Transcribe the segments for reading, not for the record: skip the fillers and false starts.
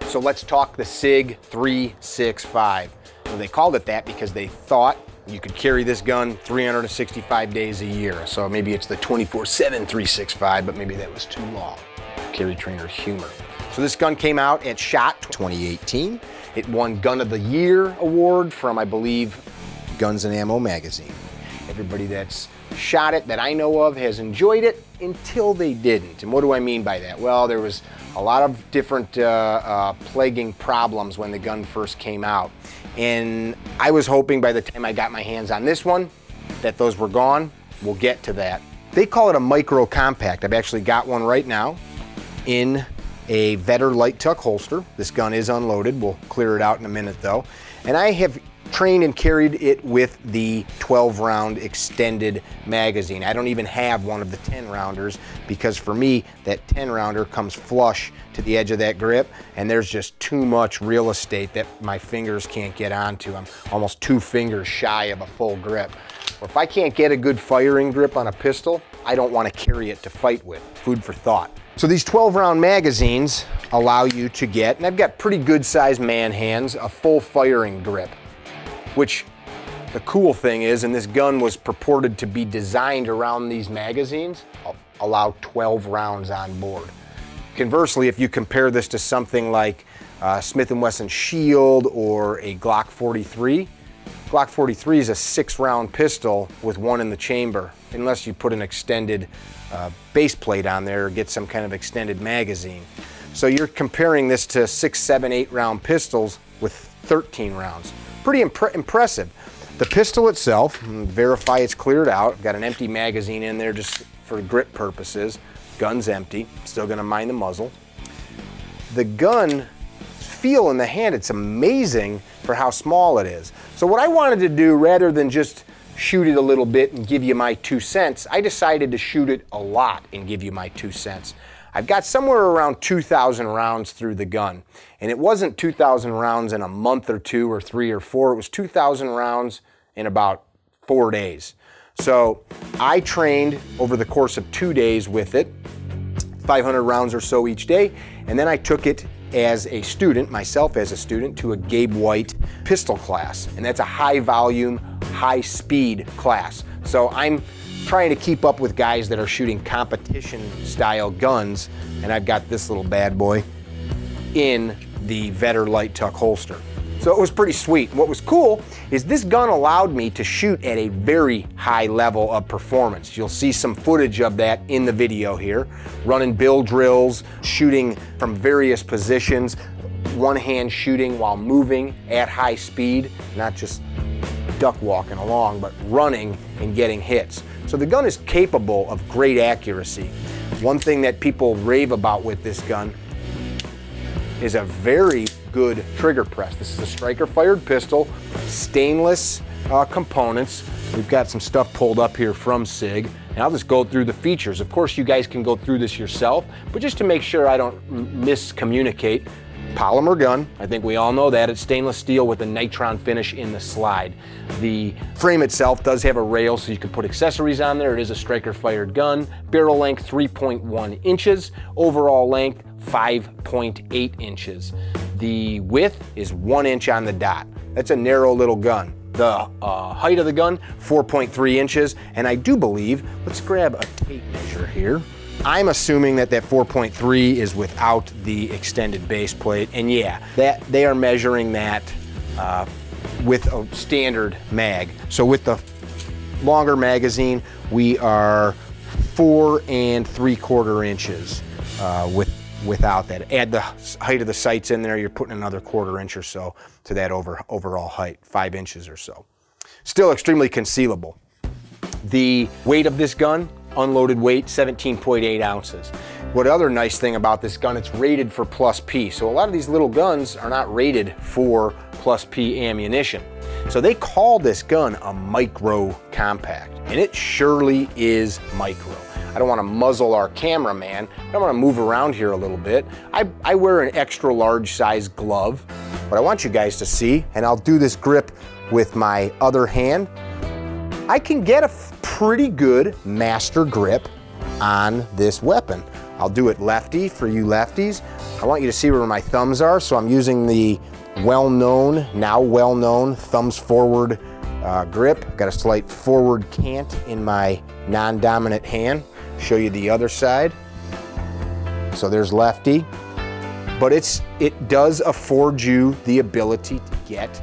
So let's talk the SIG 365. Well, they called it that because they thought you could carry this gun 365 days a year. So maybe it's the 24/7 365, but maybe that was too long. Carry trainer humor. So this gun came out at SHOT 2018. It won Gun of the Year award from, I believe, Guns and Ammo magazine. Everybody that's shot it that I know of has enjoyed it until they didn't. And what do I mean by that? Well, there was a lot of different plaguing problems when the gun first came out. And I was hoping by the time I got my hands on this one that those were gone. We'll get to that. They call it a micro compact. I've actually got one right now in a Vetter light tuck holster. This gun is unloaded. We'll clear it out in a minute though. And I have trained and carried it with the 12-round extended magazine. I don't even have one of the 10-rounders because for me, that 10-rounder comes flush to the edge of that grip and there's just too much real estate that my fingers can't get onto. I'm almost 2 fingers shy of a full grip. Or if I can't get a good firing grip on a pistol, I don't want to carry it to fight with. Food for thought. So these 12-round magazines allow you to get, and I've got pretty good sized man hands, a full firing grip. Which the cool thing is, and this gun was purported to be designed around these magazines, allow 12 rounds on board. Conversely, if you compare this to something like Smith & Wesson Shield or a Glock 43, Glock 43 is a 6-round pistol with 1 in the chamber, unless you put an extended base plate on there or get some kind of extended magazine. So you're comparing this to 6, 7, 8-round pistols with 13 rounds. Pretty impressive. The pistol itself, verify it's cleared out. I've got an empty magazine in there just for grip purposes. Gun's empty, still gonna mine the muzzle. The gun feel in the hand, it's amazing for how small it is. So what I wanted to do, rather than just shoot it a little bit and give you my 2 cents, I decided to shoot it a lot and give you my 2 cents. I've got somewhere around 2,000 rounds through the gun. And it wasn't 2,000 rounds in a month or 2 or 3 or 4. It was 2,000 rounds in about 4 days. So I trained over the course of 2 days with it, 500 rounds or so each day. And then I took it as a student, myself as a student, to a Gabe White pistol class. And that's a high volume, high speed class. So I'm trying to keep up with guys that are shooting competition style guns, and I've got this little bad boy in the Vetter light tuck holster. So it was pretty sweet. What was cool is this gun allowed me to shoot at a very high level of performance. You'll see some footage of that in the video here. Running bill drills, shooting from various positions, one hand shooting while moving at high speed, not just duck walking along, but running and getting hits. So the gun is capable of great accuracy. One thing that people rave about with this gun is a very good trigger press. This is a striker fired pistol, stainless components. We've got some stuff pulled up here from SIG, and I'll just go through the features. Of course, you guys can go through this yourself, but just to make sure I don't miscommunicate, polymer gun, I think we all know that. It's stainless steel with a nitron finish in the slide. The frame itself does have a rail so you can put accessories on there. It is a striker fired gun. Barrel length 3.1 inches. Overall length 5.8 inches. The width is 1 inch on the dot. That's a narrow little gun. The height of the gun, 4.3 inches. And I do believe, let's grab a tape measure here. I'm assuming that 4.3 is without the extended base plate, and yeah, they are measuring that with a standard mag. So with the longer magazine, we are 4 3/4 inches without that. Add the height of the sights in there, you're putting another 1/4 inch or so to that overall height, 5 inches or so. Still extremely concealable. The weight of this gun, unloaded weight, 17.8 ounces. What other nice thing about this gun, it's rated for plus P. So a lot of these little guns are not rated for plus P ammunition. So they call this gun a micro compact, and it surely is micro. I don't want to muzzle our cameraman. I want to move around here a little bit. I wear an extra large size glove, but I want you guys to see, and I'll do this grip with my other hand. I can get a pretty good master grip on this weapon. I'll do it lefty for you lefties. I want you to see where my thumbs are, so I'm using the now well-known thumbs forward grip. Got a slight forward cant in my non-dominant hand. Show you the other side. So there's lefty, but it does afford you the ability to get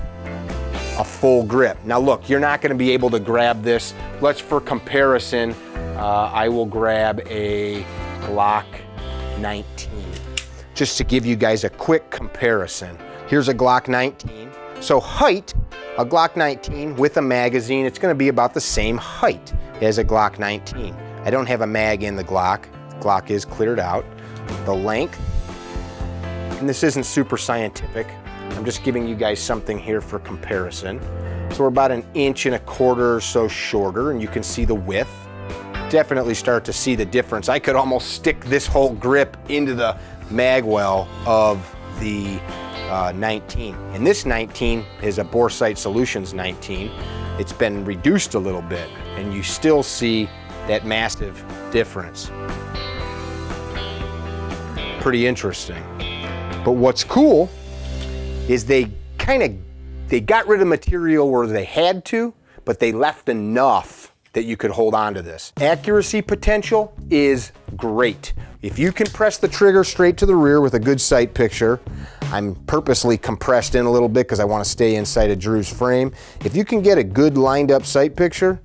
a full grip. Now look, you're not gonna be able to grab this. For comparison, I will grab a Glock 19, just to give you guys a quick comparison. Here's a Glock 19. So height, a Glock 19 with a magazine, it's gonna be about the same height as a Glock 19. I don't have a mag in the Glock. The Glock is cleared out. The length, and this isn't super scientific, I'm just giving you guys something here for comparison. So we're about 1.25 inches or so shorter, and you can see the width. Definitely start to see the difference. I could almost stick this whole grip into the mag well of the 19. And this 19 is a Boresight Solutions 19. It's been reduced a little bit, and you still see that massive difference. Pretty interesting. But what's cool is they got rid of material where they had to, but they left enough that you could hold on to this. Accuracy potential is great. If you can press the trigger straight to the rear with a good sight picture, I'm purposely compressed in a little bit because I want to stay inside of Drew's frame. If you can get a good lined up sight picture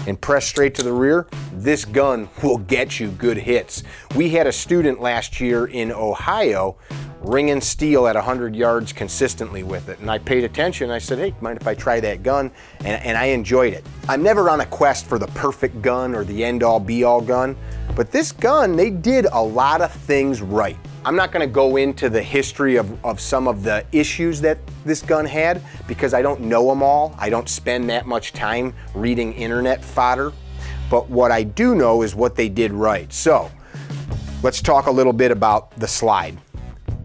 and press straight to the rear, this gun will get you good hits. We had a student last year in Ohio ringing steel at 100 yards consistently with it, and I paid attention. I said, hey, mind if I try that gun? And I enjoyed it. I'm never on a quest for the perfect gun or the end-all be-all gun, but this gun, they did a lot of things right. I'm not gonna go into the history of some of the issues that this gun had because I don't know them all. I don't spend that much time reading internet fodder, but what I do know is what they did right. So let's talk a little bit about the slide.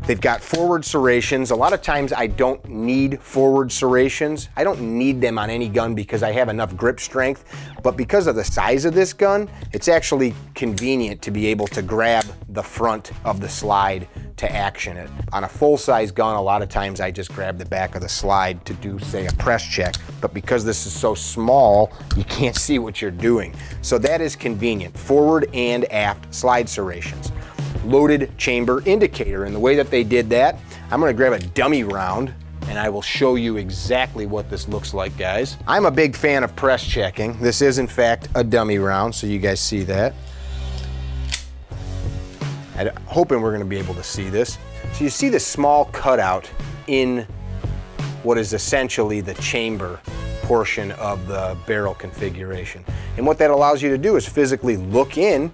They've got forward serrations. A lot of times I don't need forward serrations. I don't need them on any gun because I have enough grip strength, but because of the size of this gun, it's actually convenient to be able to grab the front of the slide to action it. On a full-size gun, a lot of times I just grab the back of the slide to do, say, a press check, but because this is so small, you can't see what you're doing. So that is convenient. Forward and aft slide serrations. Loaded chamber indicator, and the way that they did that, I'm gonna grab a dummy round and I will show you exactly what this looks like, guys. I'm a big fan of press checking. This is in fact a dummy round, so you guys see that. I'm hoping we're gonna be able to see this. So you see the small cutout in what is essentially the chamber portion of the barrel configuration. And what that allows you to do is physically look in,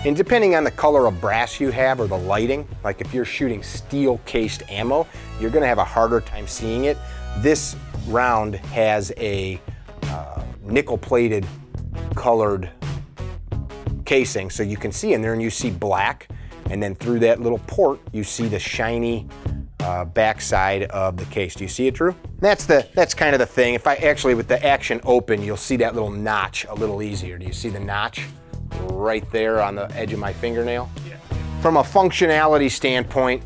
and depending on the color of brass you have or the lighting, like if you're shooting steel cased ammo, you're gonna have a harder time seeing it. This round has a nickel plated colored casing, so you can see in there and you see black, and then through that little port you see the shiny backside of the case. Do you see it, Drew? That's kind of the thing. If I actually, with the action open, you'll see that little notch a little easier. Do you see the notch right there on the edge of my fingernail? Yeah. From a functionality standpoint,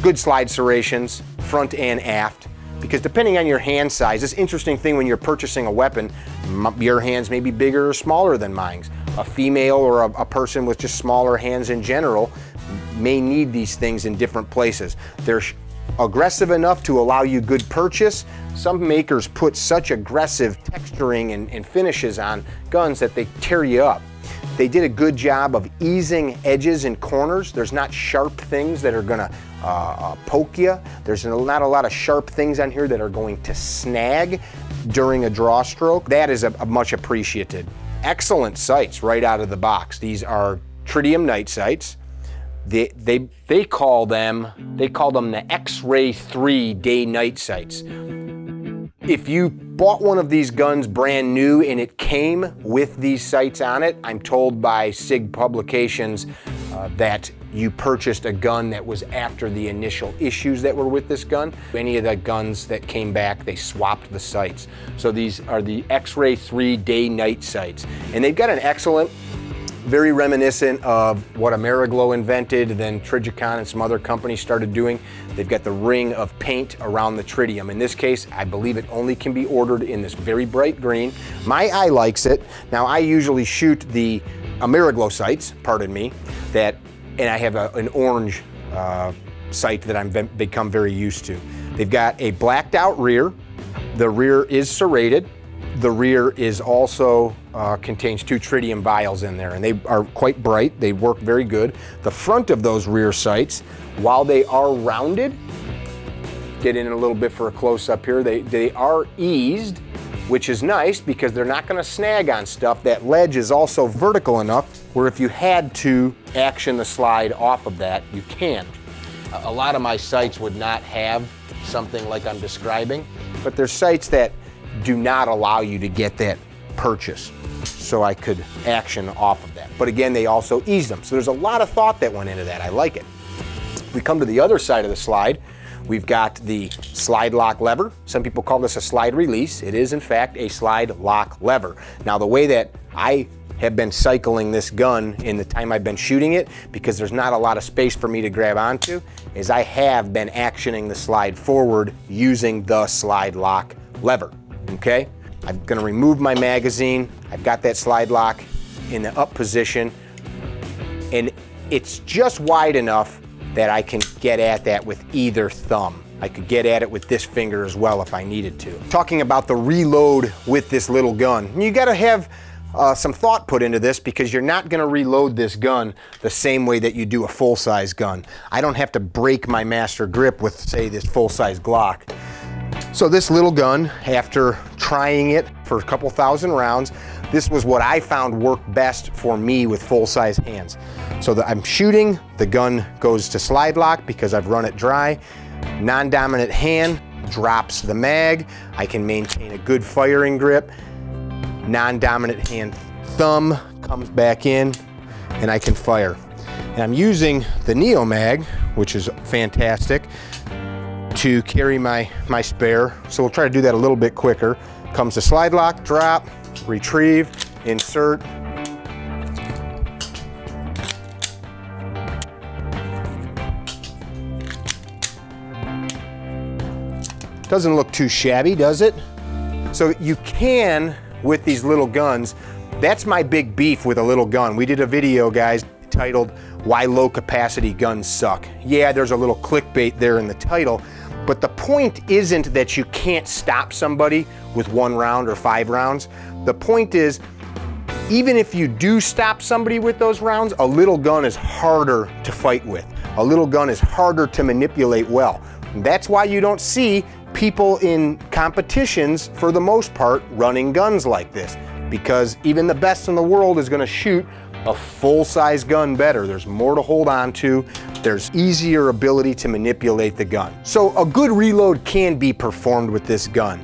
good slide serrations, front and aft, because depending on your hand size, this interesting thing when you're purchasing a weapon, your hands may be bigger or smaller than mine. A female or a person with just smaller hands in general may need these things in different places. They're aggressive enough to allow you good purchase. Some makers put such aggressive texturing and finishes on guns that they tear you up. They did a good job of easing edges and corners. There's not sharp things that are gonna poke you. There's not a lot of sharp things on here that are going to snag during a draw stroke. That is a much appreciated. Excellent sights right out of the box. These are tritium night sights. They call them the X-Ray 3 day-night sights. If you bought one of these guns brand new and it came with these sights on it, I'm told by SIG Publications that you purchased a gun that was after the initial issues that were with this gun. Any of the guns that came back, they swapped the sights. So these are the X-Ray 3 day-night sights. And they've got an excellent Very reminiscent of what Ameriglo invented, then Trijicon and some other companies started doing. They've got the ring of paint around the tritium. In this case, I believe it only can be ordered in this very bright green. My eye likes it. Now, I usually shoot the Ameriglo sights, pardon me, and I have an orange sight that I've become very used to. They've got a blacked out rear. The rear is serrated. The rear is also contains 2 tritium vials in there, and they are quite bright. They work very good. The front of those rear sights, while they are rounded, get in a little bit for a close-up here, they are eased, which is nice because they're not going to snag on stuff. That ledge is also vertical enough where if you had to action the slide off of that, you can. A lot of my sights would not have something like I'm describing, but there's sights that do not allow you to get that purchase, so I could action off of that. But again, they also ease them. So there's a lot of thought that went into that. I like it. We come to the other side of the slide. We've got the slide lock lever. Some people call this a slide release. It is in fact a slide lock lever. Now, the way that I have been cycling this gun in the time I've been shooting it, because there's not a lot of space for me to grab onto, is I have been actioning the slide forward using the slide lock lever. Okay, I'm gonna remove my magazine. I've got that slide lock in the up position, and it's just wide enough that I can get at that with either thumb. I could get at it with this finger as well if I needed to. Talking about the reload with this little gun, you gotta have some thought put into this, because you're not gonna reload this gun the same way that you do a full-size gun. I don't have to break my master grip with, say, this full-size Glock. So this little gun, after trying it for a couple thousand rounds, this was what I found worked best for me with full-size hands. So that I'm shooting, the gun goes to slide lock because I've run it dry. Non-dominant hand drops the mag. I can maintain a good firing grip. Non-dominant hand thumb comes back in, and I can fire. And I'm using the Neo Mag, which is fantastic, to carry my spare. So we'll try to do that a little bit quicker. Comes the slide lock, drop, retrieve, insert. Doesn't look too shabby, does it? So you can, with these little guns, that's my big beef with a little gun. We did a video, guys, titled "Why Low Capacity Guns Suck." Yeah, there's a little clickbait there in the title, but the point isn't that you can't stop somebody with 1 round or 5 rounds. The point is, even if you do stop somebody with those rounds, a little gun is harder to fight with. A little gun is harder to manipulate well. And that's why you don't see people in competitions, for the most part, running guns like this, because even the best in the world is going to shoot a full-size gun better. There's more to hold on to. There's easier ability to manipulate the gun. So a good reload can be performed with this gun.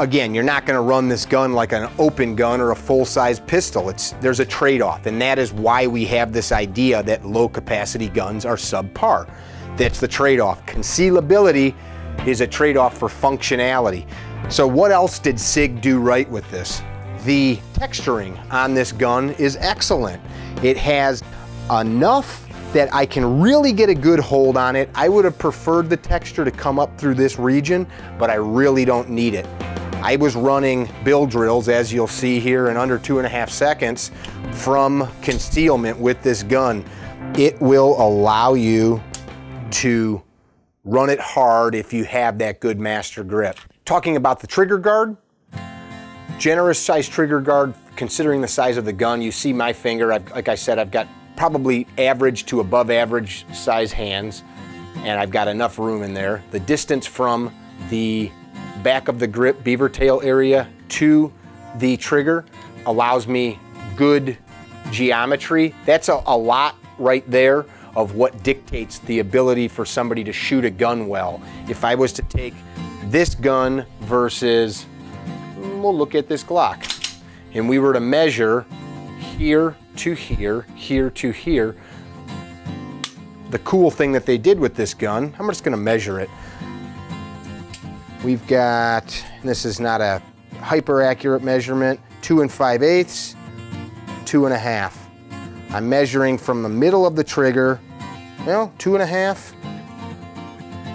Again, you're not going to run this gun like an open gun or a full-size pistol. There's a trade-off, and that is why we have this idea that low-capacity guns are subpar. That's the trade-off. Concealability is a trade-off for functionality. So what else did SIG do right with this? The texturing on this gun is excellent. It has enough that I can really get a good hold on it. I would have preferred the texture to come up through this region, but I really don't need it. I was running bill drills, as you'll see here, in under 2.5 seconds from concealment with this gun. It will allow you to run it hard if you have that good master grip. Talking about the trigger guard, generous size trigger guard considering the size of the gun. You see my finger, like I said, I've got probably average to above average size hands, and I've got enough room in there. The distance from the back of the grip, beaver tail area, to the trigger allows me good geometry. That's a lot right there of what dictates the ability for somebody to shoot a gun well. If I was to take this gun versus, we'll look at this Glock, and we were to measure here to here, here to here, the cool thing that they did with this gun, I'm just gonna measure it. We've got, and this is not a hyper accurate measurement, 2 5/8, 2 1/2. I'm measuring from the middle of the trigger, well, 2.5,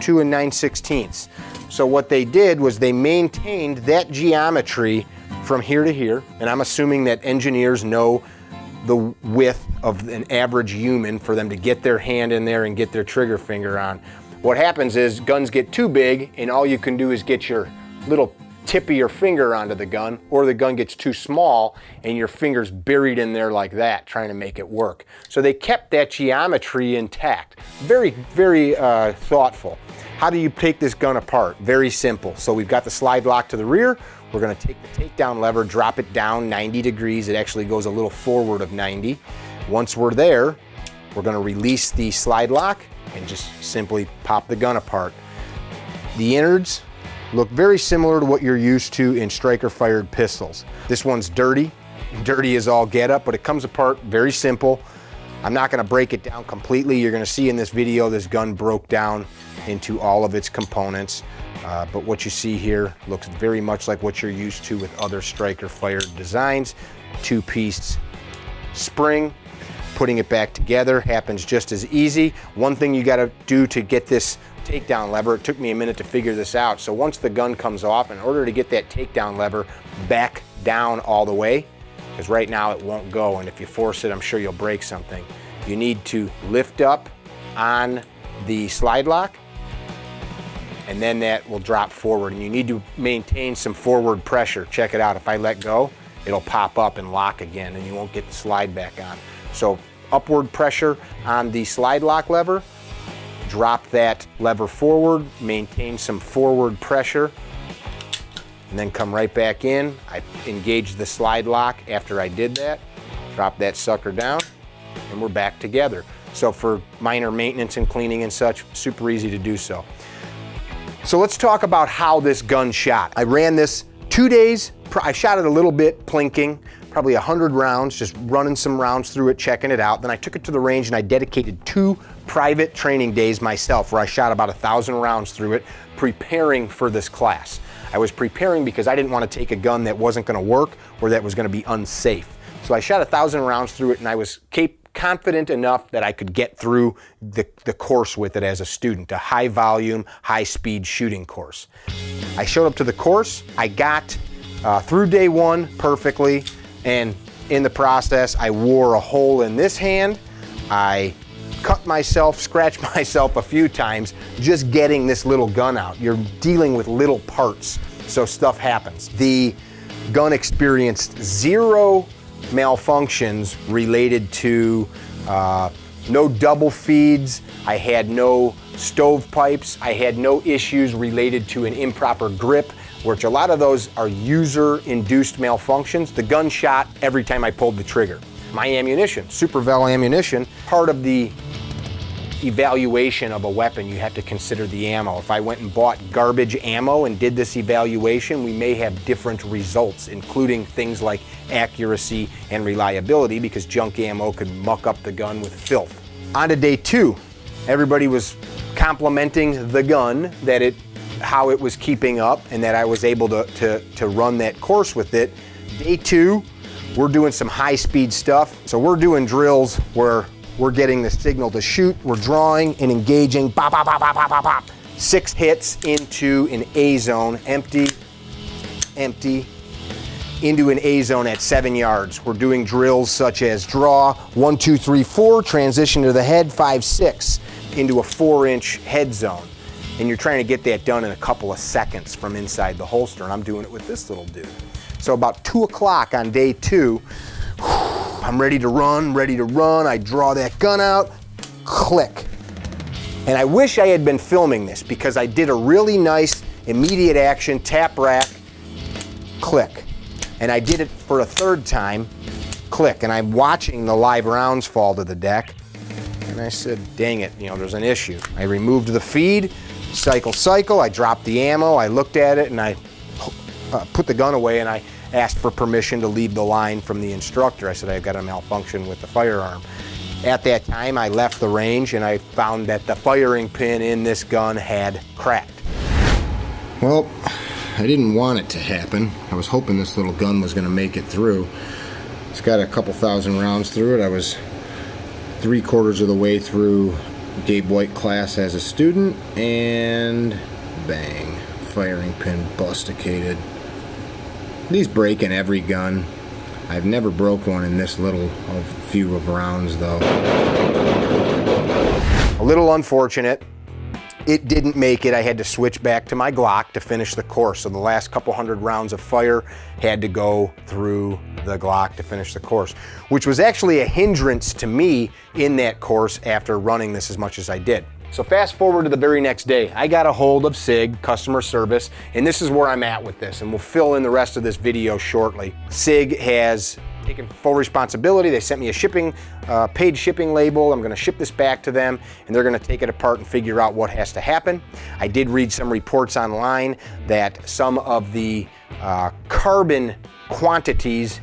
2 9/16. So what they did was they maintained that geometry from here to here, and I'm assuming that engineers know the width of an average human for them to get their hand in there and get their trigger finger on. What happens is guns get too big and all you can do is get your little tip of your finger onto the gun, or the gun gets too small and your finger's buried in there like that trying to make it work. So they kept that geometry intact. Very, very thoughtful. How do you take this gun apart? Very simple. So we've got the slide lock to the rear. We're gonna take the takedown lever, drop it down 90 degrees. It actually goes a little forward of 90. Once we're there, we're gonna release the slide lock and just simply pop the gun apart. The innards look very similar to what you're used to in striker fired pistols. This one's dirty. Dirty as all get up, but it comes apart very simple. I'm not gonna break it down completely. You're gonna see in this video, this gun broke down into all of its components. But what you see here looks very much like what you're used to with other striker fired designs. Two-piece spring, putting it back together happens just as easy. One thing you gotta do to get this takedown lever, it took me a minute to figure this out. So once the gun comes off, in order to get that takedown lever back down all the way, because right now it won't go, and if you force it, I'm sure you'll break something. You need to lift up on the slide lock, and then that will drop forward, and you need to maintain some forward pressure. Check it out, if I let go, it'll pop up and lock again, and you won't get the slide back on. So upward pressure on the slide lock lever, drop that lever forward, maintain some forward pressure, and then come right back in. I engaged the slide lock after I did that, drop that sucker down, and we're back together. So for minor maintenance and cleaning and such, super easy to do so. So let's talk about how this gun shot. I ran this 2 days. I shot it a little bit plinking, probably 100 rounds, just running some rounds through it, checking it out. Then I took it to the range and I dedicated 2 private training days myself where I shot about 1,000 rounds through it, preparing for this class. I was preparing because I didn't want to take a gun that wasn't going to work or that was going to be unsafe. So I shot 1,000 rounds through it, and I was confident enough that I could get through the course with it as a student, a high volume, high speed shooting course. I showed up to the course, I got through day 1 perfectly, and in the process I wore a hole in this hand. I cut myself, scratched myself a few times just getting this little gun out. You're dealing with little parts, so stuff happens. The gun experienced 0 malfunctions related to no double feeds. I had no stovepipes. I had no issues related to an improper grip, which a lot of those are user-induced malfunctions. The gun shot every time I pulled the trigger. My ammunition, Super Vel ammunition, part of the evaluation of a weapon, you have to consider the ammo. If I went and bought garbage ammo and did this evaluation, we may have different results, including things like accuracy and reliability, because junk ammo could muck up the gun with filth. On to day 2, everybody was complimenting the gun, that how it was keeping up and that I was able to run that course with it. Day 2, we're doing some high-speed stuff. So we're doing drills where we're getting the signal to shoot, we're drawing and engaging, bop, bop, bop, bop, bop, bop. 6 hits into an A zone, empty, empty, into an A zone at 7 yards. We're doing drills such as draw 1, 2, 3, 4, transition to the head 5, 6, into a 4-inch head zone. And you're trying to get that done in a couple of seconds from inside the holster, and I'm doing it with this little dude. So about 2 o'clock on day 2, I'm ready to run, I draw that gun out, click. And I wish I had been filming this because I did a really nice immediate action tap rack, click. And I did it for a 3rd time, click. And I'm watching the live rounds fall to the deck. And I said, dang it, there's an issue. I removed the feed, cycle, I dropped the ammo, I looked at it, and I put the gun away, and I asked for permission to leave the line from the instructor. I said, I've got a malfunction with the firearm. At that time, I left the range and I found that the firing pin in this gun had cracked. Well, I didn't want it to happen. I was hoping this little gun was going to make it through. It's got a couple thousand rounds through it. I was 3/4 of the way through Gabe White class as a student, and bang, firing pin busticated. These break in every gun. I've never broke one in this little of few of rounds though. A little unfortunate. It didn't make it. I had to switch back to my Glock to finish the course. So the last couple hundred rounds of fire had to go through the Glock to finish the course, which was actually a hindrance to me in that course after running this as much as I did. So fast forward to the very next day, I got a hold of SIG customer service, and this is where I'm at with this, and we'll fill in the rest of this video shortly. SIG has taken full responsibility. They sent me a shipping, paid shipping label. I'm gonna ship this back to them, and they're gonna take it apart and figure out what has to happen. I did read some reports online that some of the carbon quantities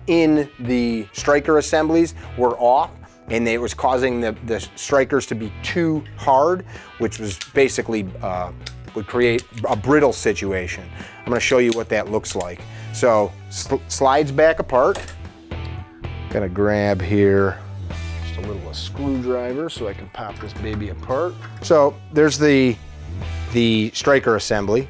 in the striker assemblies were off, and it was causing the strikers to be too hard, which was basically would create a brittle situation. I'm gonna show you what that looks like. So slides back apart. Gonna grab here just a little screwdriver so I can pop this baby apart. So there's the striker assembly,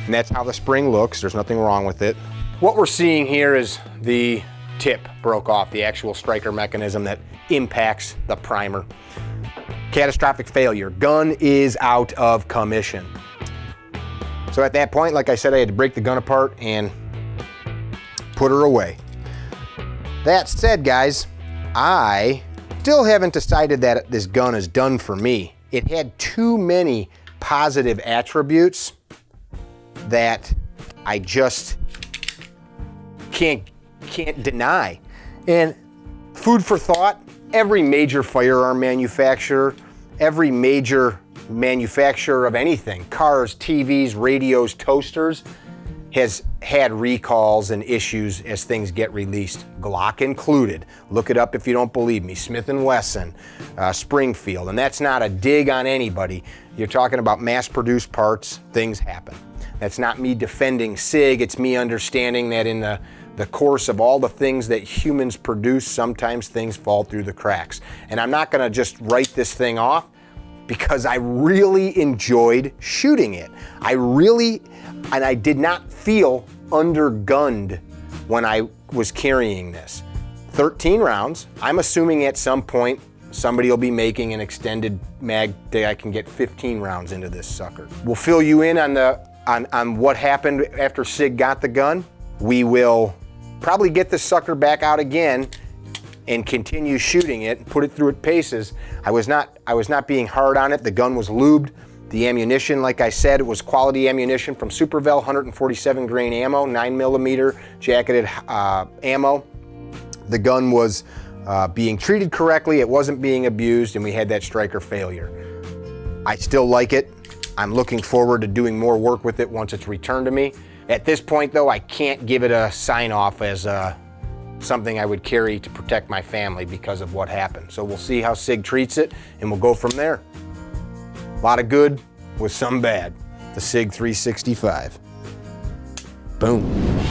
and that's how the spring looks. There's nothing wrong with it. What we're seeing here is the tip broke off, the actual striker mechanism that impacts the primer. Catastrophic failure. Gun is out of commission. So at that point, like I said, I had to break the gun apart and put her away. That said, guys, I still haven't decided that this gun is done for me. It had too many positive attributes that I just can't deny. And food for thought, every major firearm manufacturer, every major manufacturer of anything, cars, TVs, radios, toasters, has had recalls and issues as things get released, Glock included. Look it up if you don't believe me. Smith & Wesson, Springfield, and that's not a dig on anybody. You're talking about mass-produced parts, things happen. That's not me defending SIG, it's me understanding that in the course of all the things that humans produce, sometimes things fall through the cracks. And I'm not gonna just write this thing off because I really enjoyed shooting it. And I did not feel undergunned when I was carrying this. 13 rounds, I'm assuming at some point somebody will be making an extended mag that I can get 15 rounds into this sucker. We'll fill you in on what happened after SIG got the gun. We will probably get this sucker back out again and continue shooting it and put it through its paces. I was not being hard on it. The gun was lubed. The ammunition, like I said, it was quality ammunition from Supervel, 147 grain ammo, 9mm jacketed ammo. The gun was being treated correctly, it wasn't being abused, and we had that striker failure. I still like it. I'm looking forward to doing more work with it once it's returned to me. At this point though, I can't give it a sign off as something I would carry to protect my family because of what happened. So we'll see how SIG treats it, and we'll go from there. A lot of good with some bad. The SIG 365. Boom.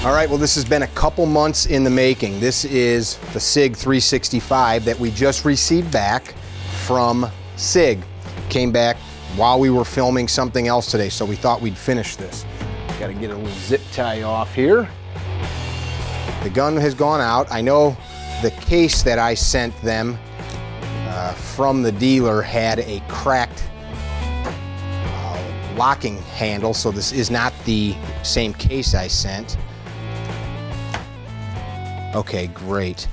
All right, well, this has been a couple months in the making. This is the SIG 365 that we just received back from SIG. Came back while we were filming something else today, so we thought we'd finish this. Got to get a little zip tie off here. The gun has gone out. I know the case that I sent them from the dealer had a cracked locking handle, so this is not the same case I sent. Okay, great.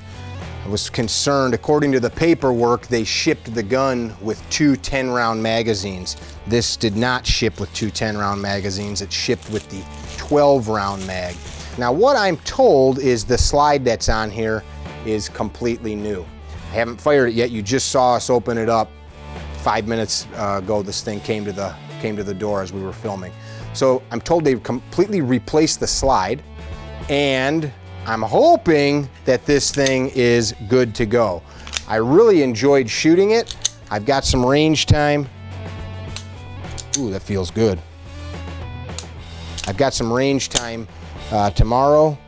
I was concerned. According to the paperwork, they shipped the gun with 2 10-round magazines. This did not ship with 2 10-round magazines. It shipped with the 12-round mag. Now, what I'm told is the slide that's on here is completely new. I haven't fired it yet. You just saw us open it up 5 minutes ago. This thing came to the door as we were filming. So I'm told they've completely replaced the slide, and I'm hoping that this thing is good to go. I really enjoyed shooting it. I've got some range time. Ooh, that feels good. I've got some range time tomorrow,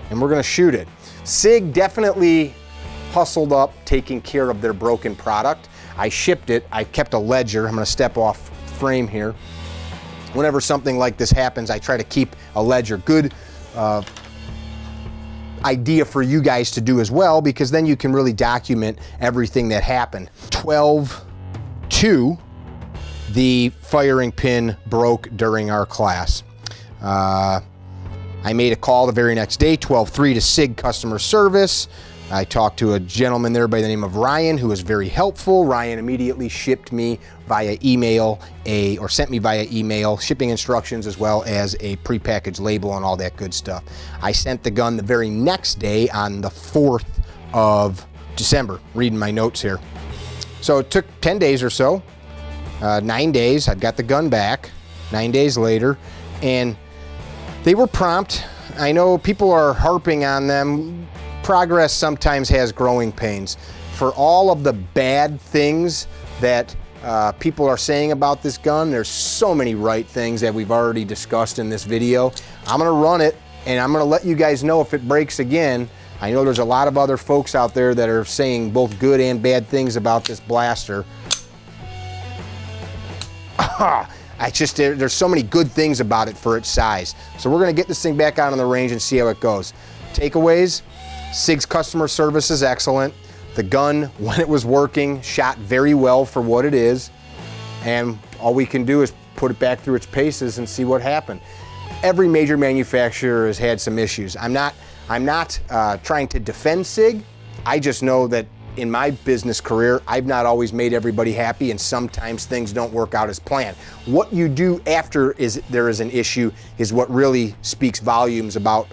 and we're gonna shoot it. SIG definitely hustled up taking care of their broken product. I shipped it. I kept a ledger. I'm going to step off frame here. Whenever something like this happens, I try to keep a ledger. Good idea for you guys to do as well, because then you can really document everything that happened. 12/2, the firing pin broke during our class. I made a call the very next day, 12/3, to SIG customer service. I talked to a gentleman there by the name of Ryan, who was very helpful. Ryan immediately shipped me via email or sent me via email shipping instructions, as well as a prepackaged label and all that good stuff. I sent the gun the very next day on the 4th of December, reading my notes here. So it took 10 days or so, 9 days. I got the gun back 9 days later, and they were prompt. I know people are harping on them. Progress sometimes has growing pains. For all of the bad things that people are saying about this gun, there's so many right things that we've already discussed in this video. I'm gonna run it, and I'm gonna let you guys know if it breaks again. I know there's a lot of other folks out there that are saying both good and bad things about this blaster. There's so many good things about it for its size. So we're gonna get this thing back out on the range and see how it goes. Takeaways: SIG's customer service is excellent. The gun, when it was working, shot very well for what it is. And all we can do is put it back through its paces and see what happened. Every major manufacturer has had some issues. I'm not trying to defend SIG. I just know that in my business career, I've not always made everybody happy, and sometimes things don't work out as planned. What you do after there is an issue is what really speaks volumes about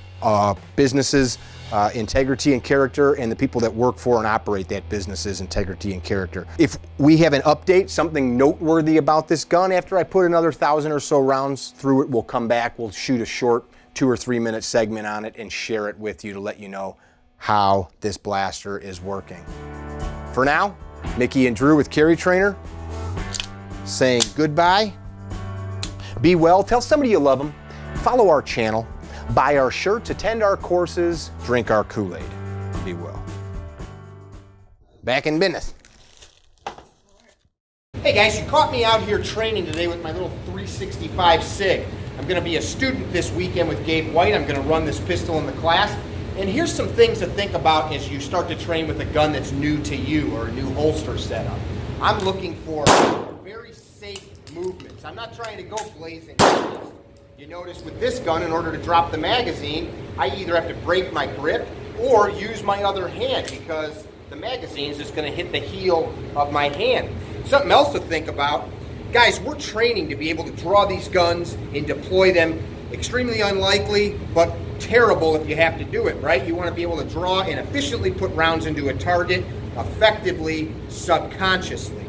businesses' integrity and character, and the people that work for and operate that business's integrity and character. If we have an update, something noteworthy about this gun, after I put another 1,000 or so rounds through it, we'll come back, we'll shoot a short 2 or 3 minute segment on it and share it with you to let you know how this blaster is working. For now, Mickey and Drew with Carry Trainer saying goodbye. Be well, tell somebody you love them, follow our channel, buy our shirts, attend our courses, drink our Kool-Aid. Be well. Back in business. Hey guys, you caught me out here training today with my little 365 SIG. I'm going to be a student this weekend with Gabe White. I'm going to run this pistol in the class. And here's some things to think about as you start to train with a gun that's new to you, or a new holster setup. I'm looking for very safe movements. I'm not trying to go blazing. You notice with this gun, in order to drop the magazine, I either have to break my grip or use my other hand, because the magazine is just going to hit the heel of my hand. Something else to think about, guys, we're training to be able to draw these guns and deploy them. Extremely unlikely, but terrible if you have to do it, right? You want to be able to draw and efficiently put rounds into a target effectively, subconsciously.